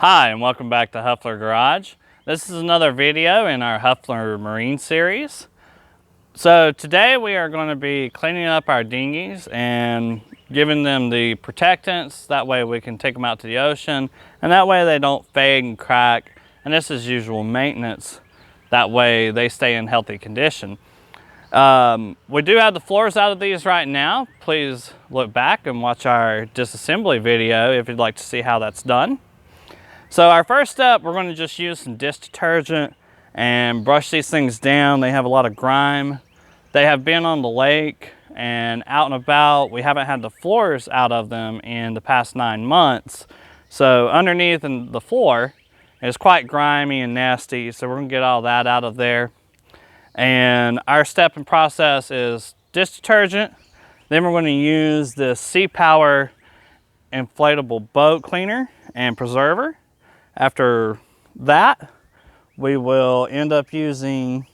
Hi, and welcome back to Huffler Garage. This is another video in our Huffler Marine series. So today we are going to be cleaning up our dinghies and giving them the protectants. That way we can take them out to the ocean, and that way they don't fade and crack. And this is usual maintenance. That way they stay in healthy condition. We do have the floors out of these right now. Please look back and watch our disassembly video if you'd like to see how that's done. So our first step, we're going to just use some dish detergent and brush these things down. They have a lot of grime. They have been on the lake and out and about. We haven't had the floors out of them in the past 9 months. So underneath the floor is quite grimy and nasty. So we're going to get all that out of there. And our step and process is dish detergent. Then we're going to use the SeaPower Inflatable Boat Cleaner and Preserver. After that, we will end up using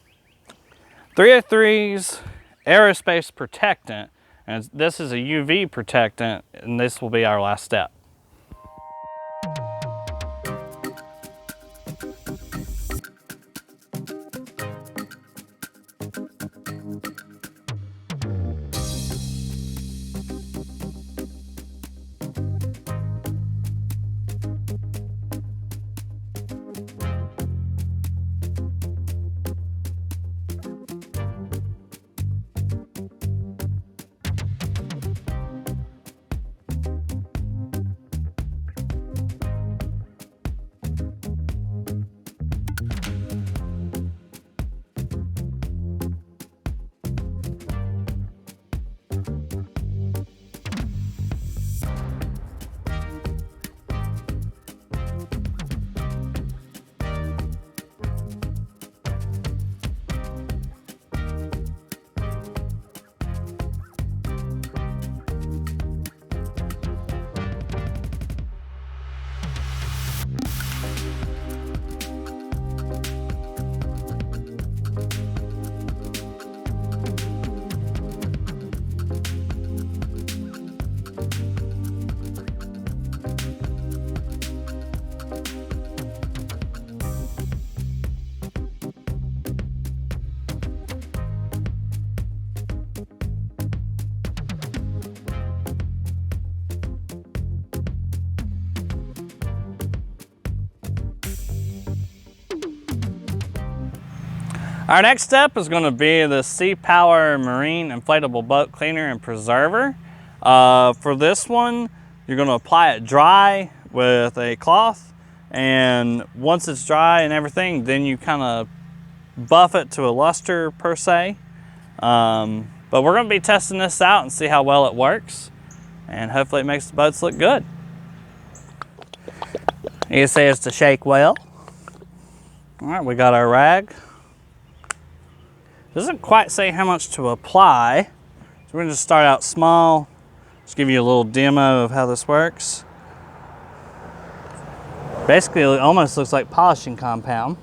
303's aerospace protectant, and this is a UV protectant, and this will be our last step. Our next step is going to be the SeaPower Marine Inflatable Boat Cleaner and Preserver. For this one, you're going to apply it dry with a cloth, and once it's dry and everything, then you kind of buff it to a luster per se. But we're going to be testing this out and see how well it works, and hopefully it makes the boats look good. It says to shake well. All right, we got our rag. Doesn't quite say how much to apply, so we're going to just start out small. Just give you a little demo of how this works. Basically, it almost looks like polishing compound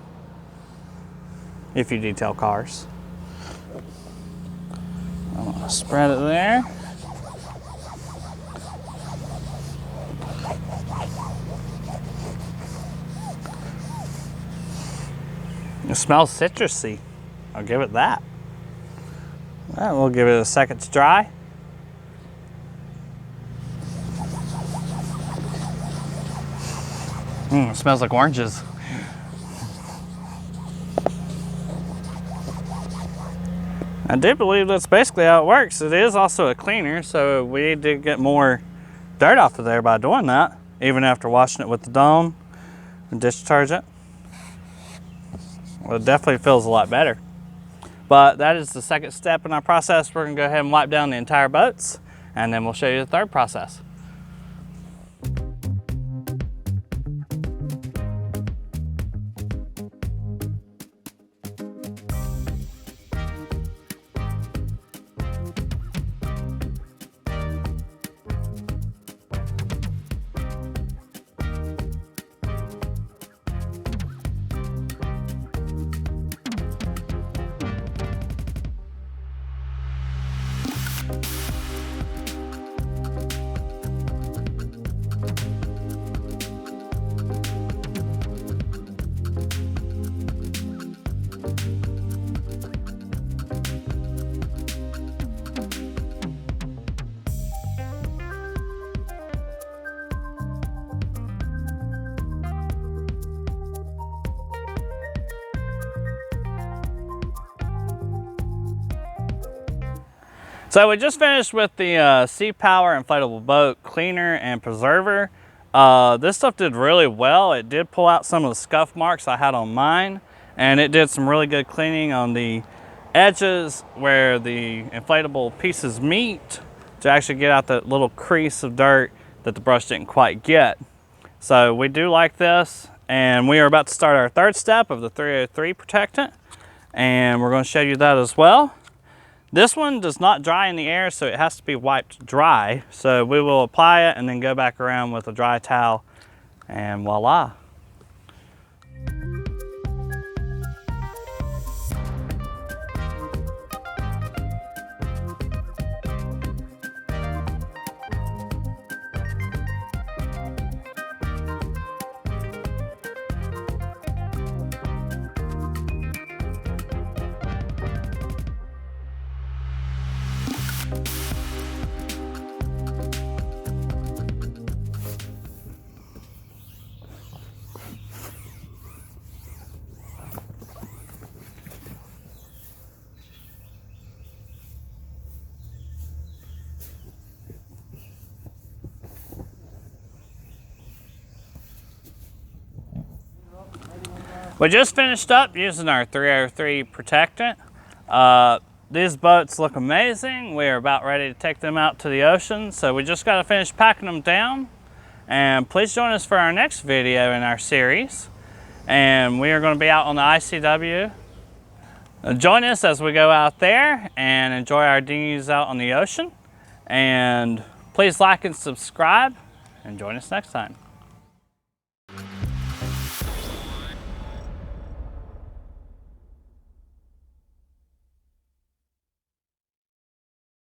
if you detail cars. I'm going to spread it there. It smells citrusy. I'll give it that. All right, we'll give it a second to dry. It smells like oranges. I do believe that's basically how it works. It is also a cleaner, so we need to get more dirt off of there by doing that, even after washing it with the Dawn and dish detergent. Well, it definitely feels a lot better. But that is the second step in our process. We're going to go ahead and wipe down the entire boats, and then we'll show you the third process. So we just finished with the SeaPower Inflatable Boat Cleaner and Preserver. This stuff did really well. It did pull out some of the scuff marks I had on mine, and it did some really good cleaning on the edges where the inflatable pieces meet to actually get out that little crease of dirt that the brush didn't quite get. So we do like this, and we are about to start our third step of the 303 protectant, and we're going to show you that as well. This one does not dry in the air, so it has to be wiped dry. So we will apply it and then go back around with a dry towel, and voila. We just finished up using our 303 protectant. These boats look amazing. We are about ready to take them out to the ocean, so we just got to finish packing them down. And please join us for our next video in our series. And we are going to be out on the ICW. Join us as we go out there and enjoy our dinghies out on the ocean. And please like and subscribe, and join us next time.